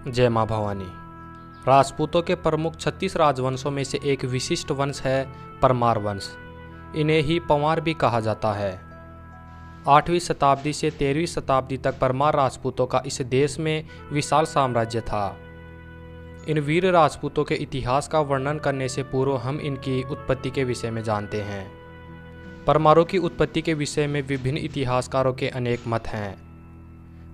जय माँ भवानी। राजपूतों के प्रमुख 36 राजवंशों में से एक विशिष्ट वंश है परमार वंश। इन्हें ही पंवार भी कहा जाता है। 8वीं शताब्दी से 13वीं शताब्दी तक परमार राजपूतों का इस देश में विशाल साम्राज्य था। इन वीर राजपूतों के इतिहास का वर्णन करने से पूर्व हम इनकी उत्पत्ति के विषय में जानते हैं। परमारों की उत्पत्ति के विषय में विभिन्न इतिहासकारों के अनेक मत हैं।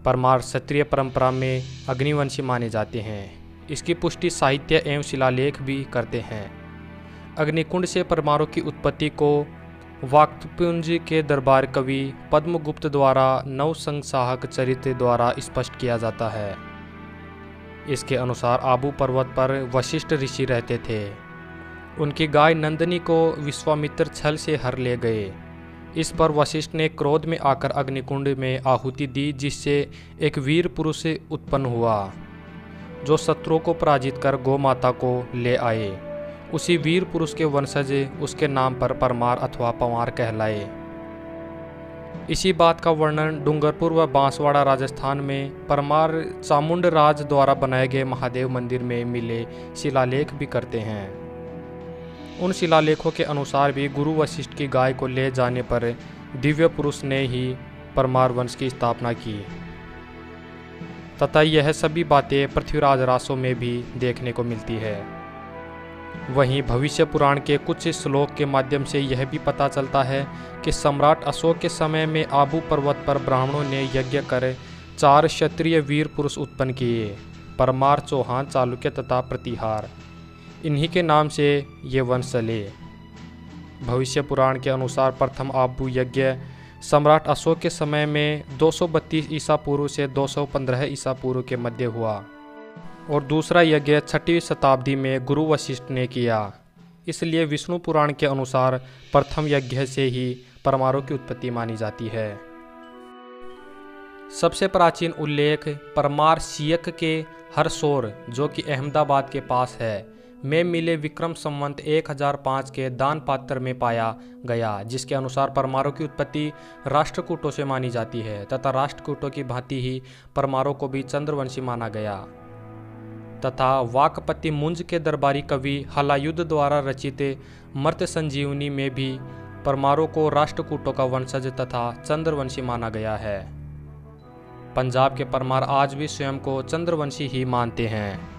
परमार क्षत्रिय परंपरा में अग्निवंशी माने जाते हैं। इसकी पुष्टि साहित्य एवं शिलालेख भी करते हैं। अग्निकुंड से परमारों की उत्पत्ति को वाक्यपुंज के दरबार कवि पद्मगुप्त द्वारा नवसंसाहक चरित्र द्वारा स्पष्ट किया जाता है। इसके अनुसार आबू पर्वत पर वशिष्ठ ऋषि रहते थे। उनकी गाय नंदिनी को विश्वामित्र छल से हर ले गए। इस पर वशिष्ठ ने क्रोध में आकर अग्निकुंड में आहुति दी, जिससे एक वीर पुरुष उत्पन्न हुआ जो शत्रुओं को पराजित कर गौ माता को ले आए। उसी वीर पुरुष के वंशज उसके नाम पर परमार अथवा पंवार कहलाए। इसी बात का वर्णन डूंगरपुर व बांसवाड़ा राजस्थान में परमार चामुंड राज द्वारा बनाए गए महादेव मंदिर में मिले शिलालेख भी करते हैं। उन शिलालेखों के अनुसार भी गुरु वशिष्ठ की गाय को ले जाने पर दिव्य पुरुष ने ही परमार वंश की स्थापना की तथा यह सभी बातें पृथ्वीराज रासों में भी देखने को मिलती है। वहीं भविष्य पुराण के कुछ श्लोक के माध्यम से यह भी पता चलता है कि सम्राट अशोक के समय में आबू पर्वत पर ब्राह्मणों ने यज्ञ कर 4 क्षत्रिय वीर पुरुष उत्पन्न किए, परमार, चौहान, चालुक्य तथा प्रतिहार। इन्हीं के नाम से ये वंश चले। भविष्य पुराण के अनुसार प्रथम आबू यज्ञ सम्राट अशोक के समय में 232 ईसा पूर्व से 215 ईसा पूर्व के मध्य हुआ और दूसरा यज्ञ 6वीं शताब्दी में गुरु वशिष्ठ ने किया। इसलिए विष्णु पुराण के अनुसार प्रथम यज्ञ से ही परमारों की उत्पत्ति मानी जाती है। सबसे प्राचीन उल्लेख परमार सियक के हरसोर, जो कि अहमदाबाद के पास है, में मिले विक्रम संवत 1005 के दान पात्र में पाया गया, जिसके अनुसार परमारों की उत्पत्ति राष्ट्रकूटों से मानी जाती है तथा राष्ट्रकूटों की भांति ही परमारों को भी चंद्रवंशी माना गया तथा वाकपति मुंज के दरबारी कवि हलायुद्ध द्वारा रचित मर्त संजीवनी में भी परमारों को राष्ट्रकूटों का वंशज तथा चंद्रवंशी माना गया है। पंजाब के परमार आज भी स्वयं को चंद्रवंशी ही मानते हैं।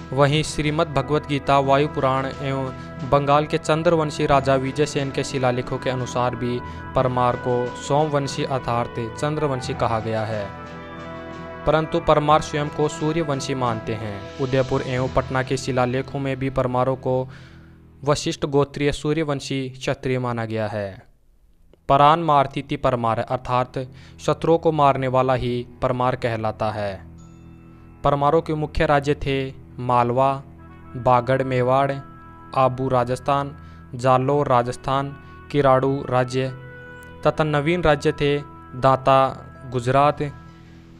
वहीं श्रीमद् भगवत गीता, वायु पुराण एवं बंगाल के चंद्रवंशी राजा विजयसेन के शिलालेखों के अनुसार भी परमार को सोमवंशी अर्थात चंद्रवंशी कहा गया है, परंतु परमार स्वयं को सूर्यवंशी मानते हैं। उदयपुर एवं पटना के शिलालेखों में भी परमारों को वशिष्ठ गोत्रीय सूर्यवंशी क्षत्रिय माना गया है। परान मारतीति परमार अर्थात शत्रुओं को मारने वाला ही परमार कहलाता है। परमारों के मुख्य राज्य थे मालवा, बागड़ मेवाड़, आबू राजस्थान, जालौर राजस्थान, किराड़ू राज्य तथा नवीन राज्य थे दांता गुजरात,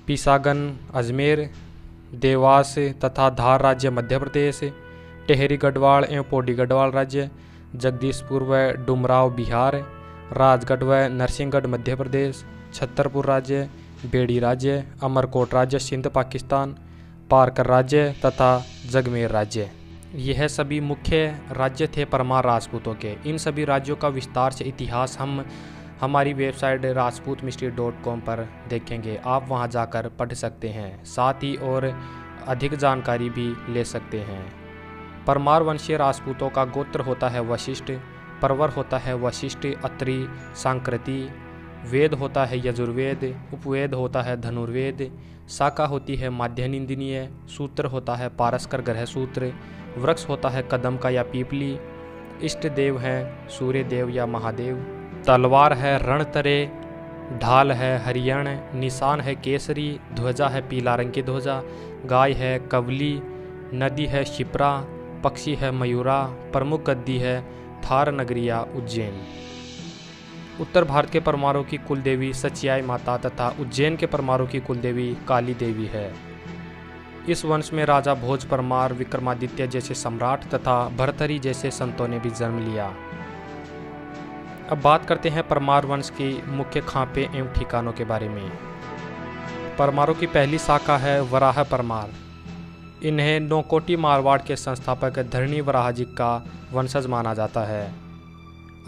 पिसागन अजमेर, देवास तथा धार राज्य मध्य प्रदेश, टेहरी गढ़वाल एवं पौड़ी गढ़वाल राज्य, जगदीशपुर व डुमराव बिहार, राजगढ़ व नरसिंहगढ़ मध्य प्रदेश, छतरपुर राज्य, बेड़ी राज्य, अमरकोट राज्य सिंध पाकिस्तान, पारकर राज्य तथा जगमेर राज्य। यह सभी मुख्य राज्य थे परमार राजपूतों के। इन सभी राज्यों का विस्तार से इतिहास हम हमारी वेबसाइट rajputmystery.com पर देखेंगे। आप वहां जाकर पढ़ सकते हैं, साथ ही और अधिक जानकारी भी ले सकते हैं। परमार वंशीय राजपूतों का गोत्र होता है वशिष्ठ, परवर होता है वशिष्ठ, अत्रि, सांकृति, वेद होता है यजुर्वेद, उपवेद होता है धनुर्वेद, शाखा होती है माध्यनिंदनीय, सूत्र होता है पारस्कर ग्रह सूत्र, वृक्ष होता है कदम का या पीपली, इष्ट देव हैं सूर्य देव या महादेव, तलवार है रणतरे, ढाल है हरियण, निशान है केसरी, ध्वजा है पीला रंग की ध्वजा, गाय है कवली, नदी है शिप्रा, पक्षी है मयूरा, प्रमुख गद्दी है थार नगरिया उज्जैन। उत्तर भारत के परमारों की कुलदेवी सचियाई माता तथा उज्जैन के परमारों की कुलदेवी काली देवी है। इस वंश में राजा भोज परमार, विक्रमादित्य जैसे सम्राट तथा भरथरी जैसे संतों ने भी जन्म लिया। अब बात करते हैं परमार वंश की मुख्य खांपे एवं ठिकानों के बारे में। परमारों की पहली शाखा है वराह परमार। इन्हें नौकोटी मारवाड़ के संस्थापक धरणी वराह जी का वंशज माना जाता है।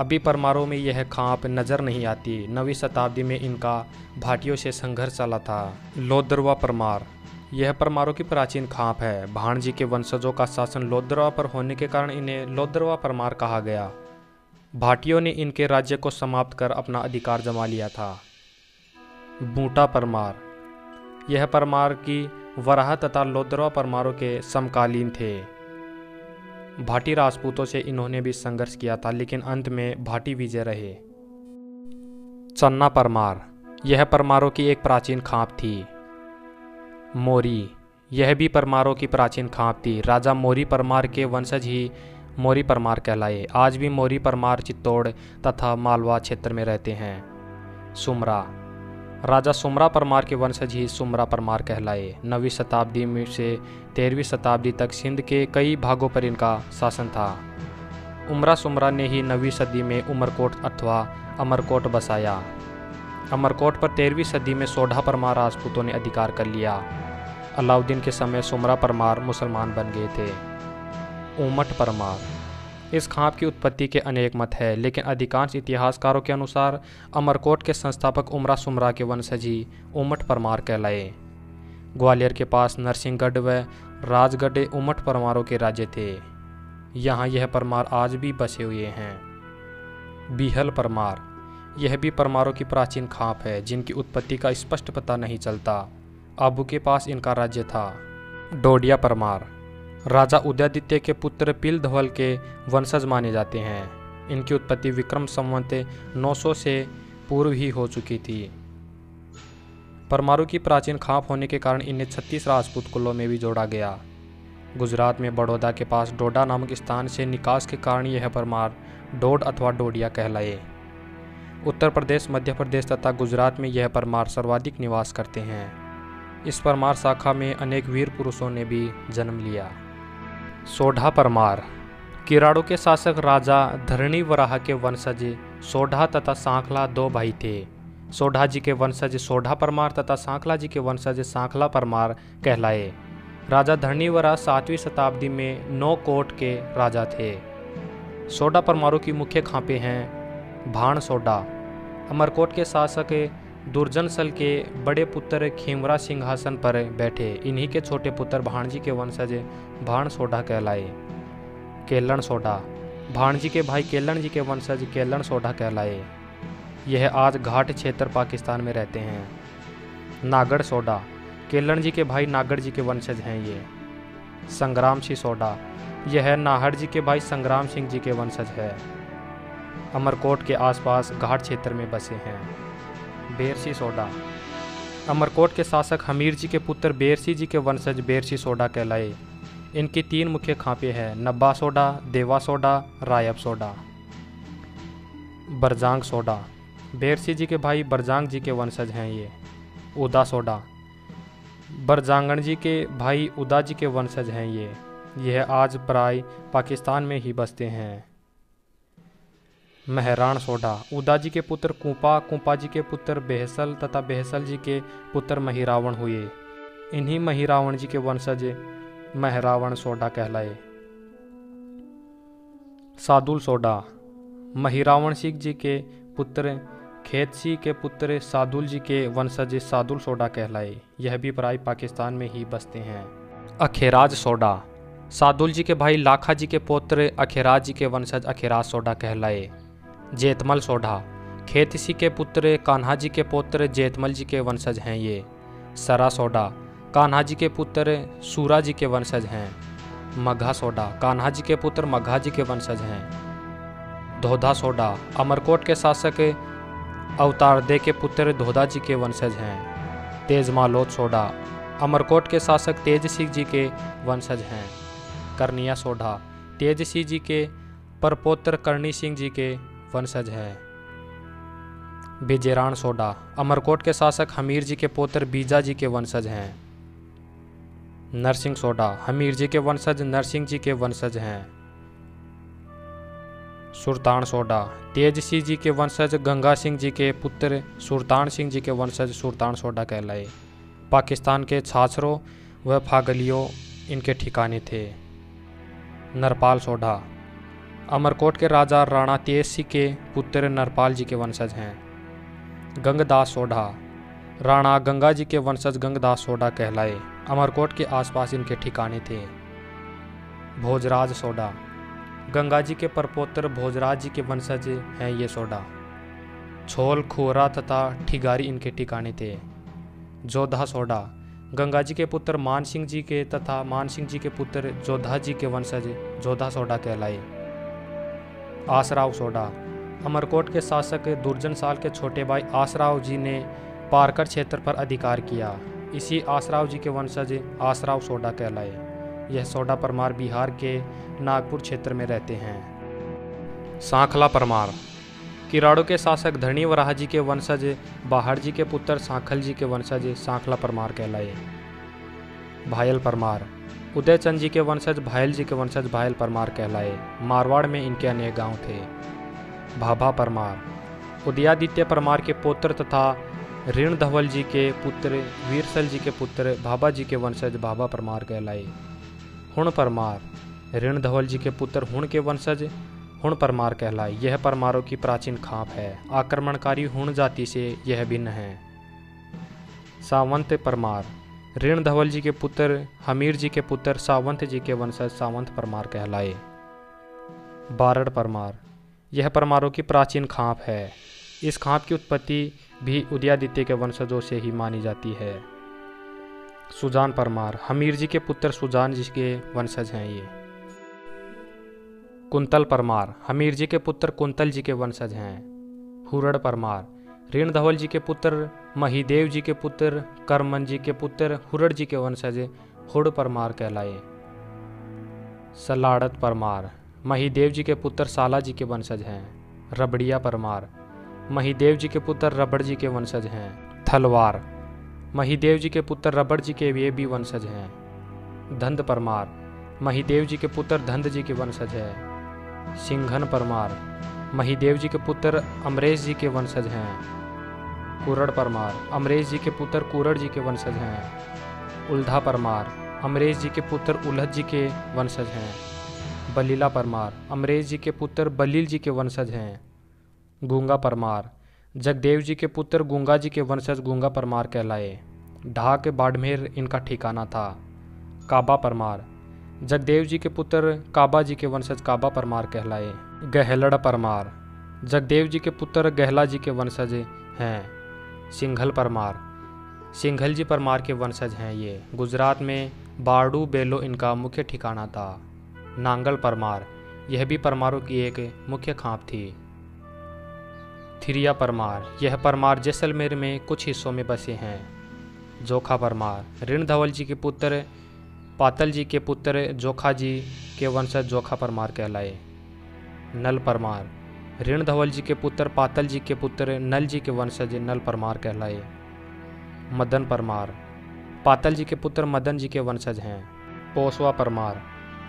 अभी परमारों में यह खाप नज़र नहीं आती। 9वीं शताब्दी में इनका भाटियों से संघर्ष चला था। लोदरवा परमार, यह परमारों की प्राचीन खाप है। भाणजी के वंशजों का शासन लोदरवा पर होने के कारण इन्हें लोदरवा परमार कहा गया। भाटियों ने इनके राज्य को समाप्त कर अपना अधिकार जमा लिया था। बूटा परमार, यह परमार की वराह तथा लोदरवा परमारों के समकालीन थे। भाटी राजपूतों से इन्होंने भी संघर्ष किया था, लेकिन अंत में भाटी विजय रहे। चन्ना परमार, यह परमारों की एक प्राचीन खाप थी। मोरी, यह भी परमारों की प्राचीन खाप थी। राजा मोरी परमार के वंशज ही मोरी परमार कहलाए। आज भी मोरी परमार चित्तौड़ तथा मालवा क्षेत्र में रहते हैं। सुमरा, राजा सुमरा परमार के वंशज ही सुमरा परमार कहलाए। 9वीं शताब्दी में से 13वीं शताब्दी तक सिंध के कई भागों पर इनका शासन था। उमरा सुमरा ने ही 9वीं सदी में उमरकोट अथवा अमरकोट बसाया। अमरकोट पर 13वीं सदी में सोढ़ा परमार राजपूतों ने अधिकार कर लिया। अलाउद्दीन के समय सुमरा परमार मुसलमान बन गए थे। ऊमट परमार, इस खाप की उत्पत्ति के अनेक मत है, लेकिन अधिकांश इतिहासकारों के अनुसार अमरकोट के संस्थापक उमरा सुमरा के वंशज ही ऊमट परमार कहलाए। ग्वालियर के पास नरसिंहगढ़ व राजगढ़ ऊमट परमारों के राज्य थे। यहाँ यह परमार आज भी बसे हुए हैं। बीहल परमार, यह भी परमारों की प्राचीन खाप है, जिनकी उत्पत्ति का स्पष्ट पता नहीं चलता। आबू के पास इनका राज्य था। डोडिया परमार, राजा उदयादित्य के पुत्र पील धवल के वंशज माने जाते हैं। इनकी उत्पत्ति विक्रम संवत 900 से पूर्व ही हो चुकी थी। परमारों की प्राचीन खाप होने के कारण इन्हें 36 राजपूत कुलों में भी जोड़ा गया। गुजरात में बड़ौदा के पास डोडा नामक स्थान से निकास के कारण यह परमार डोड अथवा डोडिया कहलाए। उत्तर प्रदेश, मध्य प्रदेश तथा गुजरात में यह परमार सर्वाधिक निवास करते हैं। इस परमार शाखा में अनेक वीर पुरुषों ने भी जन्म लिया। सोढ़ा परमार, किराड़ों के शासक राजा धरणी वराह के वंशज सोढ़ा तथा सांखला 2 भाई थे। सोढ़ा जी के वंशज सोढ़ा परमार तथा सांखला जी के वंशज सांखला परमार कहलाए। राजा धरणी वराह 7वीं शताब्दी में 9 कोट के राजा थे। सोढ़ा परमारों की मुख्य खापें हैं भाण सोढ़ा, अमरकोट के शासक दुर्जनसल के बड़े पुत्र खीमरा सिंहासन पर बैठे। इन्हीं के छोटे पुत्र भाणजी के वंशज भाण सोढ़ा कहलाए। केल्लन सोढ़ा, भाणजी के भाई केल्लन जी के वंशज केल्लन सोढ़ा कहलाए। यह आज घाट क्षेत्र पाकिस्तान में रहते हैं। नागड़ सोढ़ा, केल्लन जी के भाई नागड़ जी के वंशज हैं ये। संग्राम सिंह सोढ़ा, यह नाहर जी के भाई संग्राम सिंह जी के वंशज है। अमरकोट के आसपास घाट क्षेत्र में बसे हैं। बेरसी सोढ़ा, अमरकोट के शासक हमीर जी के पुत्र बेरसी जी के वंशज बेरसी सोढ़ा कहलाए। इनकी 3 मुख्य खापें हैं नब्बा सोढ़ा, देवा सोढ़ा, रायब सोढ़ा। बरजांग सोढ़ा, बेरसी जी के भाई बरजांग जी के वंशज हैं ये। उदा सोढ़ा, बरजांगण जी के भाई उदा जी के वंशज हैं ये। यह आज प्राय पाकिस्तान में ही बसते हैं। महराण सोढ़ा, उदा जी के पुत्र कुंपा, कुंपा जी के पुत्र बेहसल तथा बेहसल जी के पुत्र महिरावण हुए। इन्हीं महिरावण जी के वंशज महरावण सोढ़ा कहलाए। सादुल सोढ़ा, महिरावण सिंह जी के पुत्र खेतसी के पुत्र सादुल जी के वंशज सादुल सोढ़ा कहलाए। यह भी प्राय पाकिस्तान में ही बसते हैं। अखेराज सोढ़ा, सादुल जी के भाई लाखा जी के पुत्र अखेराज जी के वंशज अखेराज सोढ़ा कहलाए। जेतमल सोढ़ा, खेतसी के पुत्र कान्हा जी के पुत्र जेतमल जी के वंशज हैं ये। सरा सोढ़ा, कान्हा जी के पुत्र सूरा जी के वंशज हैं। मघा सोढ़ा, कान्हा जी के पुत्र मघा जी के वंशज हैं। धोधा सोढ़ा, अमरकोट के शासक अवतारदे के पुत्र धोधा जी के वंशज हैं। तेजमालोद सोढ़ा, अमरकोट के शासक तेज सिंह जी के वंशज हैं। करनिया सोढ़ा, तेज सिंह जी के परपोत्र करनी सिंह जी के वंशज हैं। बिजेराण सोढ़ा, अमरकोट के शासक हमीर जी के पुत्र बीजा जी के वंशज हैं। नरसिंह सोढ़ा, हमीर जी के वंशज नरसिंह जी के वंशज हैं। सुल्तान सोढ़ा, तेज सिंह जी के वंशज गंगा सिंह जी के पुत्र सुल्तान सिंह जी के वंशज सुल्तान सोढ़ा कहलाए। पाकिस्तान के छाछरों व फागलियों इनके ठिकाने थे। नरपाल सोढ़ा अमरकोट के राजा राणा तेज सिंह के पुत्र नरपाल जी के वंशज हैं। गंगदास सोढ़ा राणा गंगा जी के वंशज गंगदास सोढ़ा कहलाए। अमरकोट के आसपास इनके ठिकाने थे। भोजराज सोढ़ा गंगा जी के परपोत्र भोजराज जी के वंशज हैं ये सोढ़ा। छोल खोरा तथा ठिगारी इनके ठिकाने थे। जोधा सोढ़ा गंगा जी के पुत्र मान सिंह जी के तथा मान सिंह जी के पुत्र जोधा जी के वंशज जोधा सोढ़ा कहलाए। आसराव सोढ़ा अमरकोट के शासक दुर्जन साल के छोटे भाई आसराव जी ने पारकर क्षेत्र पर अधिकार किया। इसी आसराव जी के वंशज आसराव सोढ़ा कहलाए। यह सोढ़ा परमार बिहार के नागपुर क्षेत्र में रहते हैं। सांखला परमार किराड़ों के शासक धरणी वराह जी के वंशज बाहड़ जी के पुत्र सांखल जी के वंशज सांखला परमार कहलाए। भायल परमार उदयचंद जी के वंशज भायल जी के वंशज भायल परमार कहलाए। मारवाड़ में इनके अनेक गांव थे। भाभा परमार उदयादित्य परमार के पुत्र तथा ऋण धवल जी के पुत्र वीरसल जी के पुत्र भाभा जी के वंशज भाभा परमार कहलाए। हुण परमार ऋण धवल जी के पुत्र हुण के वंशज हुण परमार कहलाए। यह परमारों की प्राचीन खाप है। आक्रमणकारी हुण जाति से यह भिन्न है। सावंत परमार ऋण धवल जी के पुत्र हमीर जी के पुत्र सावंत जी के वंशज सावंत परमार कहलाए। बारड़ परमार यह परमारों की प्राचीन खाप है। इस खाप की उत्पत्ति भी उदयादित्य के वंशजों से ही मानी जाती है। सुजान परमार हमीर जी के पुत्र सुजान जी के वंशज हैं ये। कुंतल परमार हमीर जी के पुत्र कुंतल जी के वंशज हैं। हुरड़ परमार ऋण धवल जी के पुत्र महिदेव जी के पुत्र करमन जी के पुत्र हुरड़ जी के वंशज हुड़ परमार कहलाए। सलाड़त परमार महिदेव जी के पुत्र साला जी के वंशज हैं। रबड़िया परमार महिदेव जी के पुत्र रबड़ जी के वंशज हैं। थलवार महिदेव जी के पुत्र रबड़ जी के वे भी वंशज हैं। धंध परमार महिदेव जी के पुत्र धंध जी के वंशज है। सिंघन परमार महिदेव जी के पुत्र अमरेश जी के वंशज हैं। कुरड़ परमार अमरेश जी के पुत्र कुरड़ जी के वंशज हैं। उल्धा परमार अमरेश जी के पुत्र उल्हद जी के वंशज हैं। बलीला परमार अमरेश जी के पुत्र बलील जी के वंशज हैं। गूंगा परमार जगदेव जी के पुत्र गूंगा जी के वंशज गूंगा परमार कहलाए। ढाक बाड़मेर इनका ठिकाना था। काबा परमार जगदेव जी के पुत्र काबा जी के वंशज काबा परमार कहलाए। गहलड़ परमार जगदेव जी के पुत्र गहला जी के वंशज हैं। सिंघल परमार सिंघल जी परमार के वंशज हैं ये। गुजरात में बारडू बेलो इनका मुख्य ठिकाना था। नांगल परमार यह भी परमारों की एक मुख्य खाप थी। थिरिया परमार यह परमार जैसलमेर में कुछ हिस्सों में बसे हैं। जोखा परमार ऋण धवल जी के पुत्र पातल जी के पुत्र जोखा जी के वंशज जोखा परमार कहलाए। नल परमार ऋण धवल जी के पुत्र पातल जी के पुत्र नल जी के वंशज नल परमार कहलाए। मदन परमार पातल जी के पुत्र मदन जी के वंशज हैं। पोसवा परमार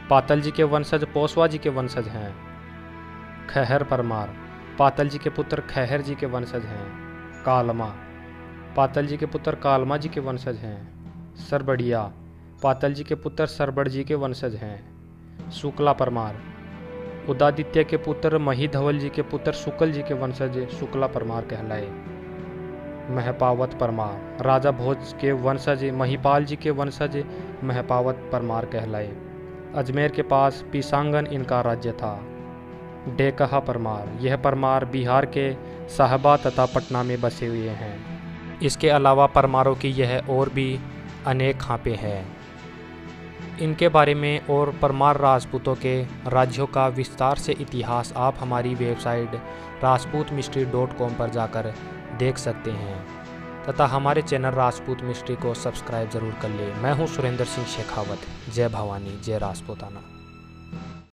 पातल जी के वंशज पोसवा जी के वंशज हैं। खहर परमार पातल जी के पुत्र खहर जी के वंशज हैं। कालमा पातल जी के पुत्र कालमा जी के वंशज हैं। सरबड़िया पातल जी के पुत्र सरबड़ जी के वंशज हैं। शुक्ला परमार उदादित्य के पुत्र मही धवल जी के पुत्र शुक्ल जी के वंशज शुक्ला परमार कहलाए। महपावत परमार राजा भोज के वंशज महिपाल जी के वंशज महपावत परमार कहलाए। अजमेर के पास पीसांगन इनका राज्य था। डेकहा परमार यह परमार बिहार के साहबा तथा पटना में बसे हुए हैं। इसके अलावा परमारों की यह और भी अनेक खापें हैं। इनके बारे में और परमार राजपूतों के राज्यों का विस्तार से इतिहास आप हमारी वेबसाइट rajputmystery.com पर जाकर देख सकते हैं तथा हमारे चैनल राजपूत मिस्ट्री को सब्सक्राइब ज़रूर कर लें। मैं हूं सुरेंद्र सिंह शेखावत। जय भवानी जय राजपूताना।